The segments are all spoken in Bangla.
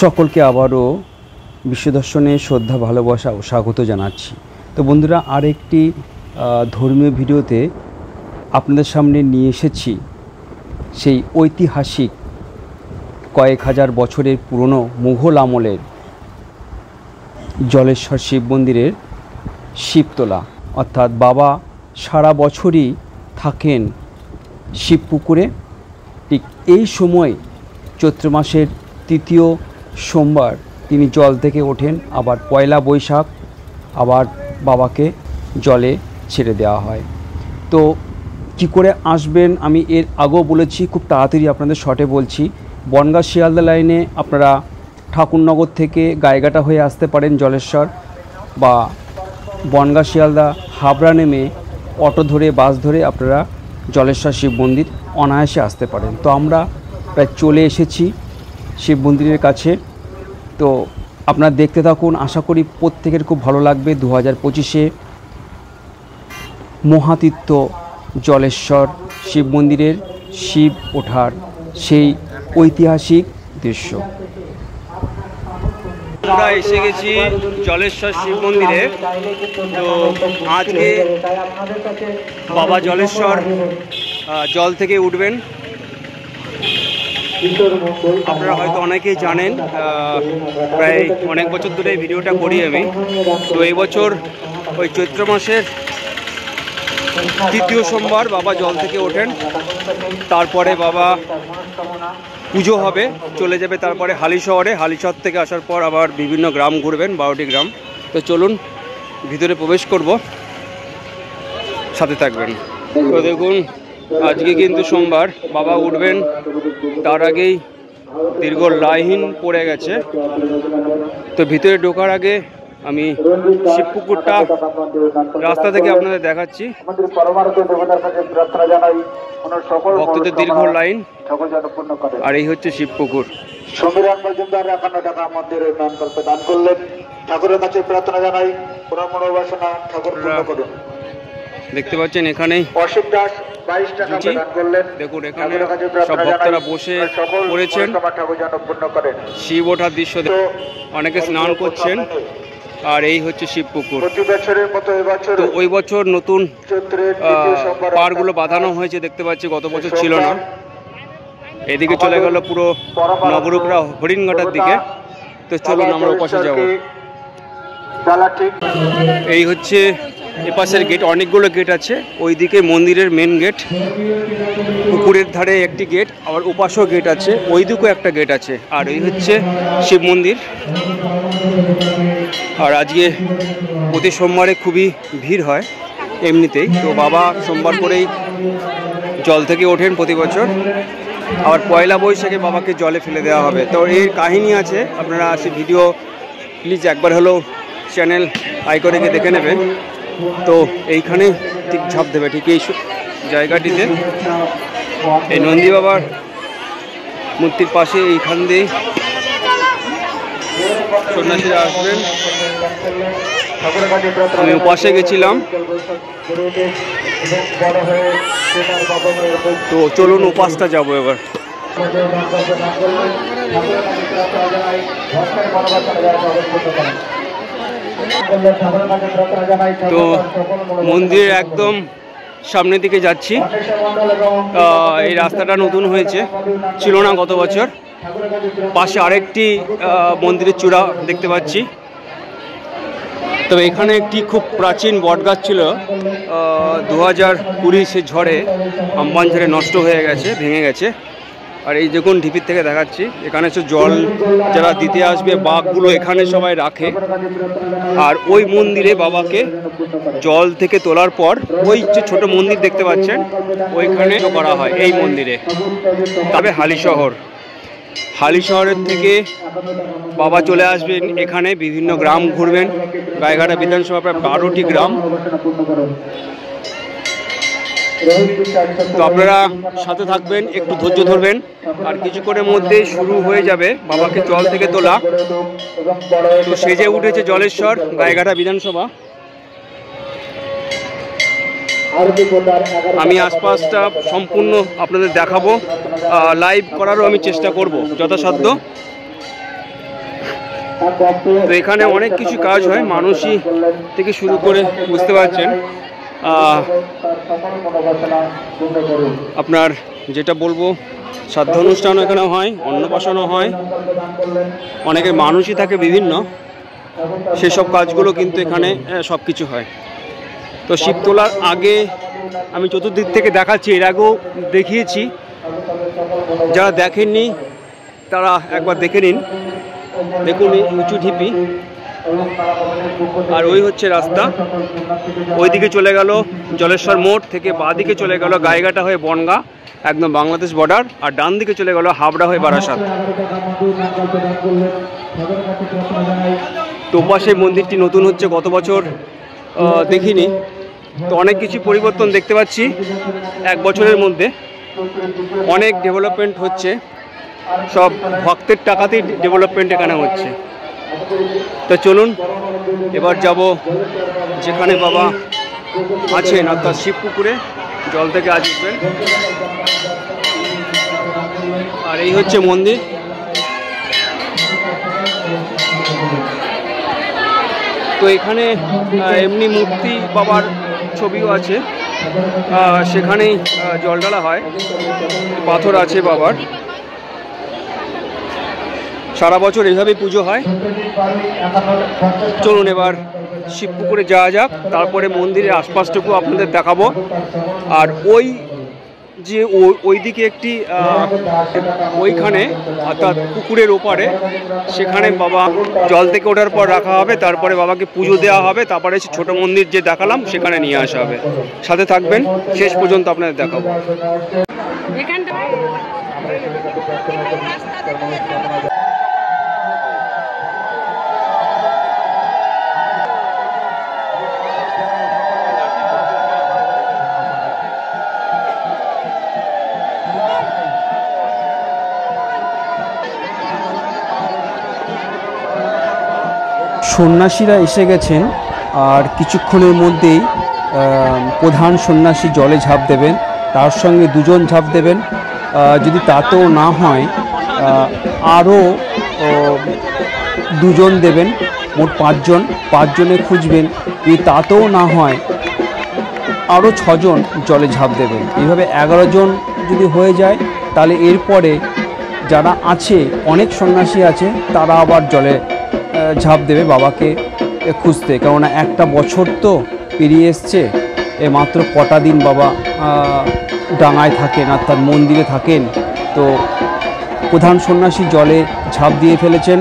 সকলকে আবারও বিশ্বদর্শনে শ্রদ্ধা ভালোবাসা ও স্বাগত জানাচ্ছি। তো বন্ধুরা, আরেকটি ধর্মীয় ভিডিওতে আপনাদের সামনে নিয়ে এসেছি সেই ঐতিহাসিক কয়েক হাজার বছরের পুরনো মুঘল আমলের জলেশ্বর শিব মন্দিরের শিবতলা। অর্থাৎ বাবা সারা বছরই থাকেন শিবপুকুরে। ঠিক এই সময় চৈত্র মাসের তৃতীয় সোমবার তিনি জল থেকে ওঠেন, আবার পয়লা বৈশাখ আবার বাবাকে জলে ছেড়ে দেওয়া হয়। তো কি করে আসবেন আমি এর আগেও বলেছি, খুব তাড়াতাড়ি আপনাদের শর্টে বলছি। বনগাঁ শিয়ালদা লাইনে আপনারা ঠাকুরনগর থেকে গাইঘাটা হয়ে আসতে পারেন জলেশ্বর, বা বনগাঁ শিয়ালদা হাবড়া নেমে অটো ধরে বাস ধরে আপনারা জলেশ্বর শিব মন্দির অনায়াসে আসতে পারেন। তো আমরা প্রায় চলে এসেছি শিব মন্দিরের কাছে। তো আপনারা দেখতে থাকুন, আশা করি প্রত্যেকের খুব ভালো লাগবে। 2025-এ মহাতীর্থ জলেশ্বর শিব মন্দিরের শিব ওঠার সেই ঐতিহাসিক দৃশ্য। আমরা এসে গেছি জলেশ্বর শিব মন্দিরে। তো আজকে বাবা জলেশ্বর জল থেকে উঠবেন। আপনারা হয়তো অনেকেই জানেন, প্রায় অনেক বছর ধরে ভিডিওটা করি আমি। তো এই বছর ওই চৈত্র মাসের তৃতীয় সোমবার বাবা জল থেকে ওঠেন, তারপরে বাবা পুজো হবে, চলে যাবে তারপরে হালিশহরে। হালিশহর থেকে আসার পর আবার বিভিন্ন গ্রাম ঘুরবেন, 12টি গ্রাম। তো চলুন ভিতরে প্রবেশ করব, সাথে থাকবেন। তো দেখুন, আজকে কিন্তু সোমবার, বাবা উঠবেন তার আগেই দীর্ঘ লাইন পড়ে গেছে। তো ভিতরে ঢোকার আগে আমি শিবপুকুরটা রাস্তা থেকে আপনাদের দেখাচ্ছি। ভক্তদের দীর্ঘ লাইন, আর এই হচ্ছে শিবপুকুর। সমীরণ মজুমদার 51 টাকা মন্দিরের উন্নয়নকল্পে দান করলেন। ঠাকুরের কাছে প্রার্থনা জানাই পুরো মনোবাসনা ঠাকুর পূর্ণ করুন। দেখতে পাচ্ছেন এখানেই অসীম দাস 22 টাকা দান করলেন। দেখুন এখানে সব ভক্তরা বসে পড়েছেন, ঠাকুর যেন পূর্ণ করেন। শিব ওঠার দৃশ্য, অনেকে স্নান করছেন। আর এই হচ্ছে শিবপুকুর। প্রতি বছরের মতো এবছর, তো ওই বছর নতুন পাড়গুলো বাঁধানো হয়েছে, দেখতে পাচ্ছি গত বছর ছিল না। এদিকে চলে গেল পুরো নবরূপরা হরিণঘাটার দিকে। তো চলুন আমরা ওপাশে যাব। এই হচ্ছে এপাশের গেট, অনেকগুলো গেট আছে। ওইদিকে মন্দিরের মেন গেট, পুকুরের ধারে একটি গেট, আবার ওপাশেও গেট আছে, ওই দিকেও একটা গেট আছে। আর এই হচ্ছে শিব মন্দির। আর আজকে প্রতি সোমবারে খুবই ভিড় হয় এমনিতেই। তো বাবা সোমবার করেই জল থেকে ওঠেন প্রতি বছর, আবার পয়লা বৈশাখে বাবাকে জলে ফেলে দেওয়া হবে। তো এর কাহিনী আছে, আপনারা সেই ভিডিও প্লিজ একবার হলেও চ্যানেল আইকনে গিয়ে দেখে নেবেন। তো এইখানে ঠিক ঝাঁপ দেবে, ঠিক এই জায়গাটিতে, এই নন্দী বাবার মূর্তির পাশে এইখান দিয়ে সন্ন্যাসীরা আসবেন। আমি উপাসে গেছিলাম, তো চলুন উপাসটা যাবো এবার। তো মন্দিরের একদম সামনের দিকে যাচ্ছি। এই রাস্তাটা নতুন হয়েছে, ছিল না গত বছর। পাশে আরেকটি মন্দিরের চূড়া দেখতে পাচ্ছি। তবে এখানে একটি খুব প্রাচীন বটগাছ ছিল, 2020 ঝড়ে, আমপান ঝড়ে নষ্ট হয়ে গেছে, ভেঙে গেছে। আর এই দেখুন ঢিপির থেকে দেখাচ্ছি, এখানে সব জল যারা দিতে আসবে বাঘগুলো এখানে সবাই রাখে। আর ওই মন্দিরে বাবাকে জল থেকে তোলার পর ওই যে ছোট মন্দির দেখতে পাচ্ছেন ওইখানে করা হয় এই মন্দিরে। তবে হালিশহরের থেকে বাবা চলে আসবেন এখানে, বিভিন্ন গ্রাম ঘুরবেন। গাইঘাটা বিধানসভা প্রায় 12টি গ্রাম। তো আপনারা সাথে থাকবেন, একটু ধৈর্য ধরবেন, আর কিছুক্ষণের মধ্যেই শুরু হয়ে যাবে বাবাকে জল থেকে তোলা। তো সেজে উঠেছে জলেশ্বর গাইঘাটা বিধানসভা। আমি আশপাশটা সম্পূর্ণ আপনাদের দেখাবো, লাইভ করারও আমি চেষ্টা করব যথাসাধ্য। তো এখানে অনেক কিছু কাজ হয়, মানসী থেকে শুরু করে বুঝতে পারছেন। আপনার যেটা বলবো, শ্রাদ্ধ অনুষ্ঠান এখানে হয়, অন্নপ্রাশনও হয়, অনেকের মানুষই থাকে বিভিন্ন, সেসব কাজগুলো কিন্তু এখানে সব কিছু হয়। তো শিব তোলার আগে আমি চতুর্দিক থেকে দেখাচ্ছি, এর আগেও দেখিয়েছি, যারা দেখেননি তারা একবার দেখে নিন। দেখুন এই উঁচু ঢিপি, আর ওই হচ্ছে রাস্তা, ওইদিকে চলে গেল জলেশ্বর মোড় থেকে, বাঁ দিকে চলে গেল গাইঘাটা হয়ে বনগাঁ, একদম বাংলাদেশ বর্ডার, আর ডান দিকে চলে গেল হাবড়া হয়ে বারাসাত। তো পাশে মন্দিরটি নতুন হচ্ছে, গত বছর দেখিনি, তো অনেক কিছু পরিবর্তন দেখতে পাচ্ছি এক বছরের মধ্যে, অনেক ডেভেলপমেন্ট হচ্ছে, সব ভক্তের টাকাতেই ডেভেলপমেন্ট এখানে হচ্ছে। তো চলুন এবার যাব যেখানে বাবা আছেন, অর্থাৎ শিবপুকুরে, জল থেকে আজ উঠবেন। আর এই হচ্ছে মন্দির। তো এখানে এমনি মূর্তি বাবার ছবিও আছে, সেখানেই জল ঢালা হয়, পাথর আছে বাবার, সারা বছর এইভাবেই পুজো হয়। চলুন এবার শিবপুকুরে যাওয়া যাক, তারপরে মন্দিরের আশপাশটুকু আপনাদের দেখাবো। আর ওই যে ওইদিকে একটি ওইখানে, অর্থাৎ পুকুরের ওপারে, সেখানে বাবা জল থেকে ওঠার পর রাখা হবে, তারপরে বাবাকে পুজো দেওয়া হবে, তারপরে ছোট মন্দির যে দেখালাম সেখানে নিয়ে আসা হবে। সাথে থাকবেন, শেষ পর্যন্ত আপনাদের দেখাবো। সন্ন্যাসীরা এসে গেছেন, আর কিছুক্ষণের মধ্যেই প্রধান সন্ন্যাসী জলে ঝাঁপ দেবেন, তার সঙ্গে দুজন ঝাঁপ দেবেন। যদি তাতেও না হয় আরও দুজন দেবেন, মোট পাঁচজনে খুঁজবেন। যদি তাতেও না হয় আরও 6 জন জলে ঝাঁপ দেবেন। এইভাবে 11 জন যদি হয়ে যায়, তাহলে এরপরে যারা আছে, অনেক সন্ন্যাসী আছে, তারা আবার জলে ঝাঁপ দেবে বাবাকে খুঁজতে। কেননা একটা বছর তো পেরিয়ে এসছে, মাত্র কটা দিন বাবা ডাঙায় থাকেন, অর্থাৎ মন্দিরে থাকেন। তো প্রধান সন্ন্যাসী জলে ঝাঁপ দিয়ে ফেলেছেন,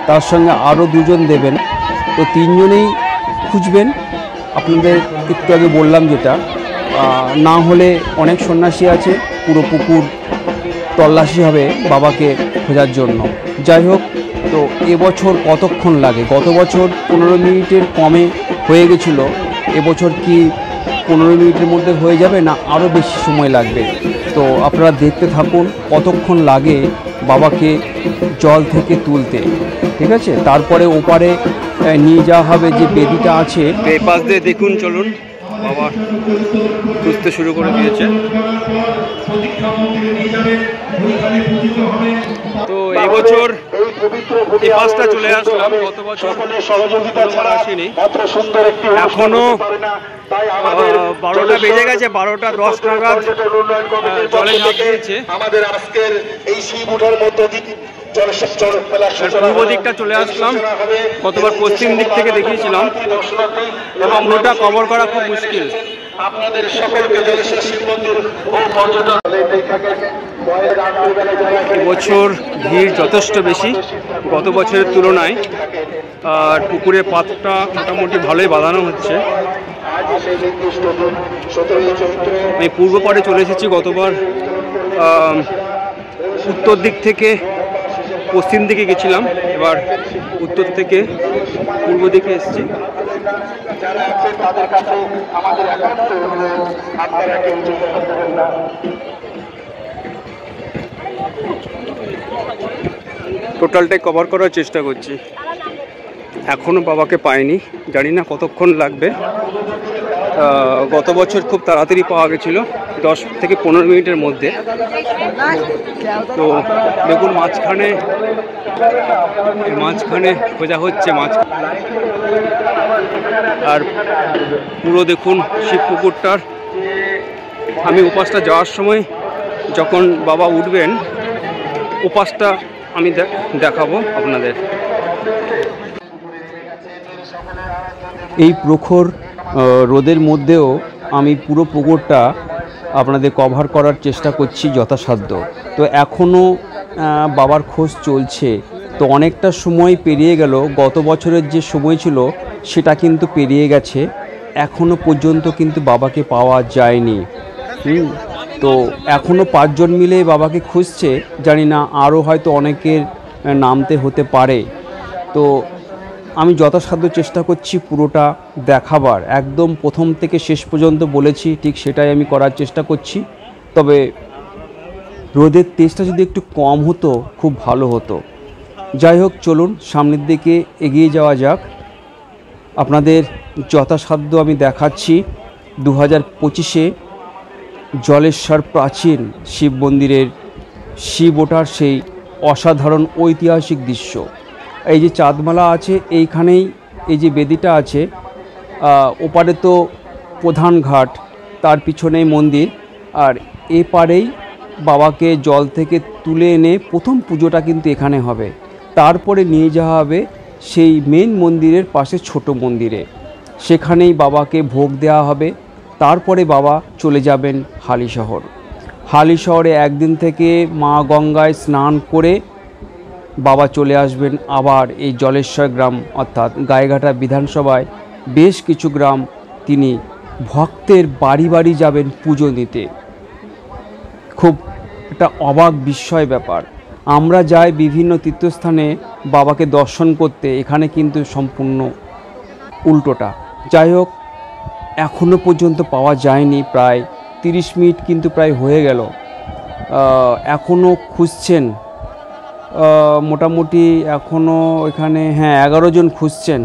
তার সঙ্গে আরও 2 জন দেবেন। তো 3 জনেই খুঁজবেন। আপনাদের একটু আগে বললাম যেটা, না হলে অনেক সন্ন্যাসী আছে, পুরো পুকুর তল্লাশি হবে বাবাকে খোঁজার জন্য। যাই হোক, তো এবছর কতক্ষণ লাগে? গত বছর 15 মিনিটের কমে হয়ে গেছিলো, এবছর কি 15 মিনিটের মধ্যে হয়ে যাবে, না আরও বেশি সময় লাগবে? তো আপনারা দেখতে থাকুন কতক্ষণ লাগে বাবাকে জল থেকে তুলতে, ঠিক আছে? তারপরে ওপারে নিয়ে যাওয়া হবে যে বেদিটা আছে, এই পাশ দিয়ে দেখুন। চলুন, বাবা খুঁজতে শুরু করে দিয়েছে। তো এবছর এই পাশটা চলে আসলাম, গত বছর আসেনি। এখনো 12টা বেজে গেছে, 12টা 10 নাগাদ জলে ঝাঁপ দিয়েছে। আমাদের আজকের এই শিব উঠার মধ্য দিয়ে পূর্ব দিকটা চলে আসলাম, গতবার পশ্চিম দিক থেকে দেখিয়েছিলাম, এবং ওটা কভার করা খুব মুশকিল। আপনাদের সকলকে জলেশ্বর শিব মন্দির ও পর্যটন এবছর ভিড় যথেষ্ট বেশি গত বছরের তুলনায়, আর পুকুরের পাতটা মোটামুটি ভালোই বাঁধানো হচ্ছে। আমি পূর্ব পাড়ে চলে এসেছি, গতবার উত্তর দিক থেকে পশ্চিম দিকে গেছিলাম, এবার উত্তর থেকে পূর্ব দিকে এসেছি। টোটালটাই কভার করার চেষ্টা করছি, এখনো বাবাকে পাইনি, জানি না কতক্ষণ লাগবে। গত বছর খুব তাড়াতাড়ি পাওয়া গেছিলো, 10 থেকে 15 মিনিটের মধ্যে। তো দেখুন মাঝখানে খোঁজা হচ্ছে মাছ। আর পুরো দেখুন শিব পুকুরটার, আমি উপাসটা যাওয়ার সময় যখন বাবা উঠবেন উপাসটা আমি দেখাবো আপনাদের। এই প্রখর রোদের মধ্যেও আমি পুরো পুকুরটা আপনাদের কভার করার চেষ্টা করছি যথাসাধ্য। তো এখনও বাবার খোঁজ চলছে, তো অনেকটা সময় পেরিয়ে গেল। গত বছরের যে সময় ছিল সেটা কিন্তু পেরিয়ে গেছে, এখনও পর্যন্ত কিন্তু বাবাকে পাওয়া যায়নি। তো এখনও 5 জন মিলে বাবাকে খুঁজছে, জানি না আরও হয়তো অনেকের নামতে হতে পারে। তো আমি যথাসাধ্য চেষ্টা করছি পুরোটা দেখাবার, একদম প্রথম থেকে শেষ পর্যন্ত বলেছি ঠিক সেটাই আমি করার চেষ্টা করছি। তবে রোদের তেজটা যদি একটু কম হতো খুব ভালো হতো। যাই হোক, চলুন সামনের দিকে এগিয়ে যাওয়া যাক। আপনাদের যথাসাধ্য আমি দেখাচ্ছি 2025-এ জলেশ্বর প্রাচীন শিব মন্দিরের শিব ওঠার সেই অসাধারণ ঐতিহাসিক দৃশ্য। এই যে চাঁদমালা আছে এইখানেই, এই যে বেদিটা আছে, ওপারে তো প্রধান ঘাট, তার পিছনেই মন্দির, আর এপারেই বাবাকে জল থেকে তুলে এনে প্রথম পুজোটা কিন্তু এখানে হবে। তারপরে নিয়ে যাওয়া হবে সেই মেন মন্দিরের পাশে ছোট মন্দিরে, সেখানেই বাবাকে ভোগ দেওয়া হবে। তারপরে বাবা চলে যাবেন হালিশহর। হালিশহরে একদিন থেকে মা গঙ্গায় স্নান করে বাবা চলে আসবেন আবার এই জলেশ্বর গ্রাম, অর্থাৎ গায়েঘাটা বিধানসভায় বেশ কিছু গ্রাম তিনি ভক্তের বাড়ি বাড়ি যাবেন পুজো দিতে। খুব একটা অবাক বিস্ময় ব্যাপার। আমরা যাই বিভিন্ন তীর্থস্থানে বাবাকে দর্শন করতে, এখানে কিন্তু সম্পূর্ণ উল্টোটা। যাই হোক, এখনও পর্যন্ত পাওয়া যায়নি, প্রায় 30 মিনিট কিন্তু প্রায় হয়ে গেল, এখনও খুঁজছেন। মোটামুটি এখনও এখানে 11 জন খুঁজছেন,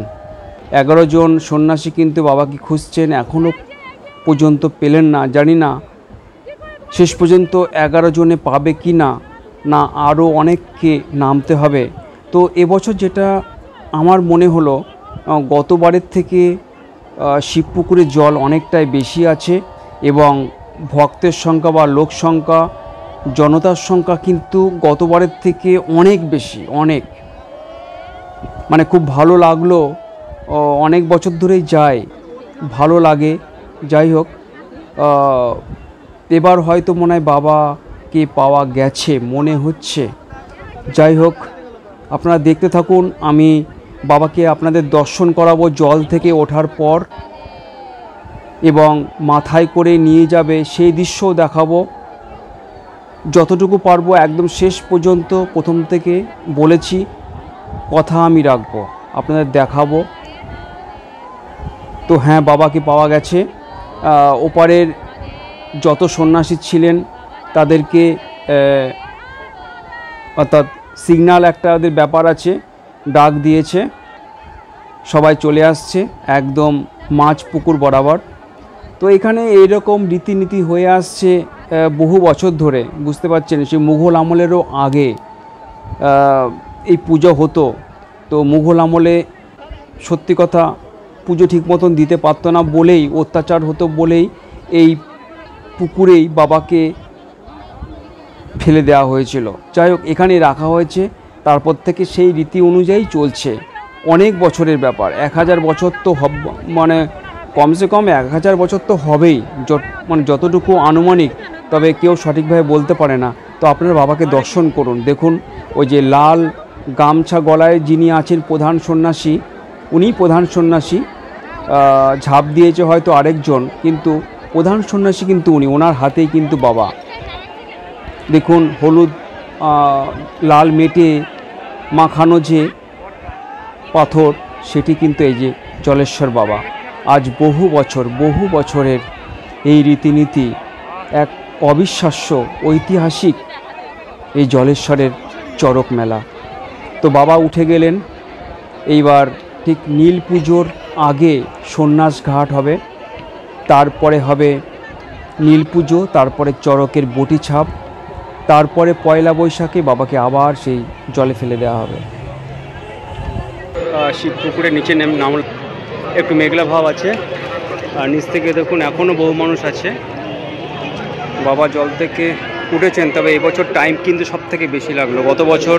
11 জন সন্ন্যাসী কিন্তু বাবাকে খুঁজছেন, এখনও পর্যন্ত পেলেন না। জানি না শেষ পর্যন্ত 11 জনে পাবে কি না, না আরও অনেককে নামতে হবে। তো এবছর যেটা আমার মনে হলো, গতবারের থেকে শিবপুকুরের জল অনেকটাই বেশি আছে এবং ভক্তের সংখ্যা বা লোক সংখ্যা, জনতার সংখ্যা কিন্তু গতবারের থেকে অনেক বেশি, অনেক, মানে খুব ভালো লাগলো। অনেক বছর ধরেই যায়, ভালো লাগে। যাই হোক, এবার হয়তো মনে হয় বাবাকে পাওয়া গেছে মনে হচ্ছে। যাই হোক, আপনারা দেখতে থাকুন, আমি বাবাকে আপনাদের দর্শন করাবো জল থেকে ওঠার পর, এবং মাথায় করে নিয়ে যাবে সেই দৃশ্যও দেখাবো। যতটুকু পারবো একদম শেষ পর্যন্ত, প্রথম থেকে বলেছি কথা আমি রাখবো, আপনাদের দেখাবো। তো হ্যাঁ, বাবাকে পাওয়া গেছে। ওপারের যত সন্ন্যাসী ছিলেন তাদেরকে অর্থাৎ সিগন্যাল একটা ওদের ব্যাপার আছে, ডাক দিয়েছে, সবাই চলে আসছে একদম মাছ পুকুর বরাবর। তো এখানে এইরকম রীতিনীতি হয়ে আসছে বহু বছর ধরে, বুঝতে পারছেন। সে মুঘল আমলেরও আগে এই পুজো হতো। তো মুঘল আমলে সত্যি কথা পুজো ঠিক মতন দিতে পারতো না বলেই, অত্যাচার হতো বলেই এই পুকুরেই বাবাকে ফেলে দেওয়া হয়েছিল। যাই হোক, এখানে রাখা হয়েছে, তারপর থেকে সেই রীতি অনুযায়ী চলছে। অনেক বছরের ব্যাপার, 1000 বছর তো মানে কমসে কম 1000 বছর তো হবেই, মানে যতটুকু আনুমানিক, তবে কেউ সঠিকভাবে বলতে পারে না। তো আপনারা বাবাকে দর্শন করুন। দেখুন ওই যে লাল গামছা গলায় যিনি আছেন প্রধান সন্ন্যাসী, উনি প্রধান সন্ন্যাসী, ঝাঁপ দিয়েছে হয়তো আরেকজন, কিন্তু প্রধান সন্ন্যাসী কিন্তু উনি, ওনার হাতেই কিন্তু বাবা। দেখুন হলুদ লাল মেটে মাখানো যে পাথর, সেটি কিন্তু এই যে জলেশ্বর বাবা। আজ বহু বছরের এই রীতিনীতি, এক অবিশ্বাস্য ঐতিহাসিক এই জলেশ্বরের চড়ক মেলা। তো বাবা উঠে গেলেন। এইবার ঠিক নীল পুজোর আগে সন্ন্যাস ঘাট হবে, তারপরে হবে নীল পুজো, তারপরে চড়কের বটি ছাপ, তারপরে পয়লা বৈশাখে বাবাকে আবার সেই জলে ফেলে দেওয়া হবে। শিব পুকুরের নিচে নাম একটু মেঘলা ভাব আছে, আর নিচ থেকে দেখুন এখনও বহু মানুষ আছে। বাবা জল থেকে উঠেছেন, তবে এবছর টাইম কিন্তু সব থেকে বেশি লাগলো। গত বছর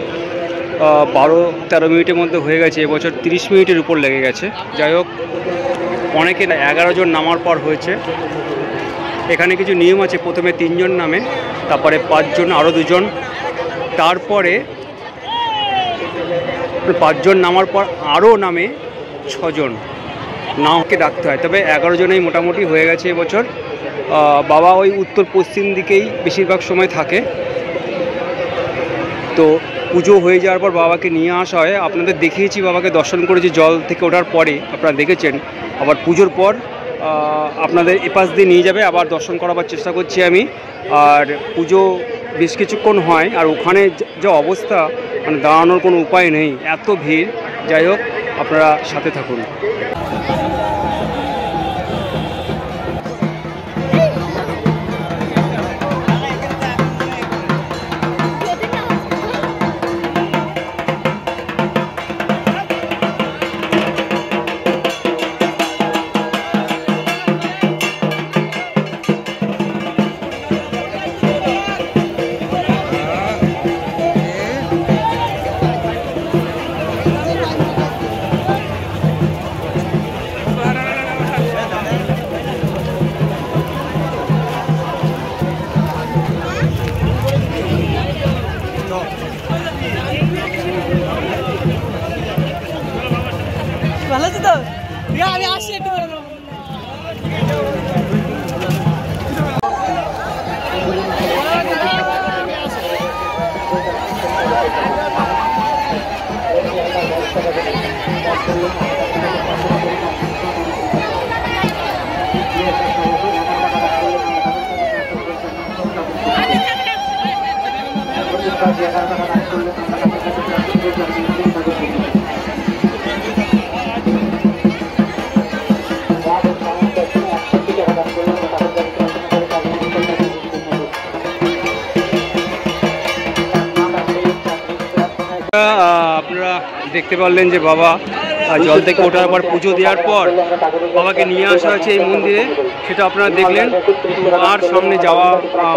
12-13 মিনিটের মধ্যে হয়ে গেছে, এবছর 30 মিনিটের উপর লেগে গেছে। যাই হোক, অনেকে 11 জন নামার পর হয়েছে। এখানে কিছু নিয়ম আছে, প্রথমে 3 জন নামে, তারপরে 5 জন, আরও 2 জন, তারপরে 5 জন নামার পর আরও নামে 6 জন, নাওকে ডাকতে হয়। তবে 11 জনেই মোটামুটি হয়ে গেছে এবছর। বাবা ওই উত্তর পশ্চিম দিকেই বেশিরভাগ সময় থাকে। তো পুজো হয়ে যাওয়ার পর বাবাকে নিয়ে আসা হয়। আপনাদের দেখিয়েছি, বাবাকে দর্শন করেছি জল থেকে ওঠার পরে, আপনারা দেখেছেন। আবার পুজোর পর আপনাদের এপাশ দিয়ে নিয়ে যাবে, আবার দর্শন করাবার চেষ্টা করছি আমি। আর পুজো বেশ কিছুক্ষণ হয়, আর ওখানে যা অবস্থা, মানে দাঁড়ানোর কোনো উপায় নেই, এত ভিড়। যাই হোক, আপনারা সাথে থাকুন। ভালো আছো তো? আমি আসছি একটু পরে। আপনারা দেখতে পারলেন যে বাবা জল থেকে ওঠার পর পুজো দেওয়ার পর বাবাকে নিয়ে আসা হয়েছে এই মন্দিরে, সেটা আপনারা দেখলেন। আর সামনে যাওয়া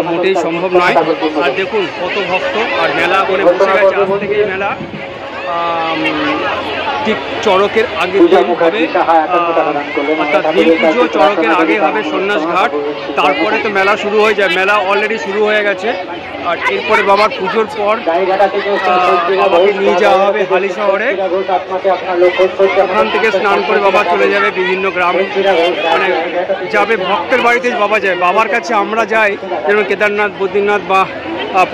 মোটেই সম্ভব নয়। আর দেখুন কত ভক্ত, আর মেলা করে বসে গেছে আজ থেকেই মেলা। ঠিক চড়কের আগের দিন হবে, অর্থাৎ নীল পুজো চড়কের আগে হবে সন্ন্যাস ঘাট, তারপরে তো মেলা শুরু হয়ে যায়। মেলা অলরেডি শুরু হয়ে গেছে। আর এরপরে বাবার পুজোর পর বাবাকে নিয়ে যাওয়া হবে হালি শহরে। ওখান থেকে স্নান করে বাবা চলে যাবে বিভিন্ন গ্রামে, মানে যাবে ভক্তের বাড়িতে বাবা যায়। বাবার কাছে আমরা যাই, যেমন কেদারনাথ, বদ্রীনাথ বা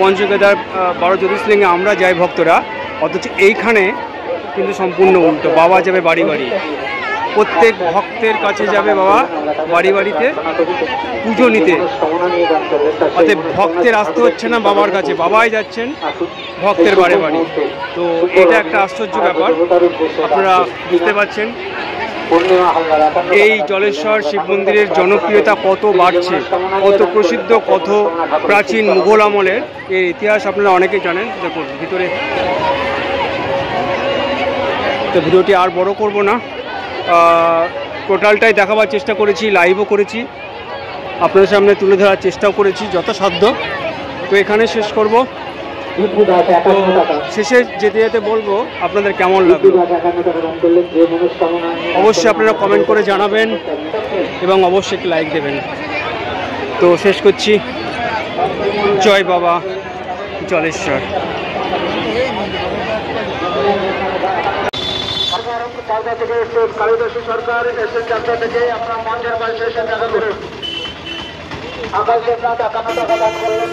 পঞ্চকেদার, 12 জ্যোতির্লিঙ্গে আমরা যাই ভক্তরা, অথচ এইখানে কিন্তু সম্পূর্ণ উল্টো। বাবা যাবে বাড়ি বাড়ি, প্রত্যেক ভক্তের কাছে যাবে বাবা বাড়ি বাড়িতে পুজো নিতে। অতএব ভক্তের আসতে হচ্ছে না বাবার কাছে, বাবাই যাচ্ছেন ভক্তের বাড়ি বাড়ি। তো এটা একটা আশ্চর্য ব্যাপার, আপনারা বুঝতে পারছেন এই জলেশ্বর শিব মন্দিরের জনপ্রিয়তা কত বাড়ছে, কত প্রসিদ্ধ, কত প্রাচীন মুঘল আমলের এর ইতিহাস আপনারা অনেকেই জানেন। দেখুন ভিতরে। তো ভিডিওটি আর বড় করব না, টোটালটাই দেখাবার চেষ্টা করেছি, লাইভও করেছি, আপনাদের সামনে তুলে ধরার চেষ্টাও করেছি যথাসাধ্য। তো এখানে শেষ করব। তো শেষে যেতে যেতে বলবো আপনাদের কেমন লাগলো, অবশ্যই আপনারা কমেন্ট করে জানাবেন এবং অবশ্যই একটি লাইক দেবেন। তো শেষ করছি। জয় বাবা জলেশ্বর। কালিদাসী সরকার এসে যাত্রা থেকে আপনার মঞ্চের পাশে এসে দেখা করুন। আকাশ দেবনাথ 51 টাকা দান করলেন।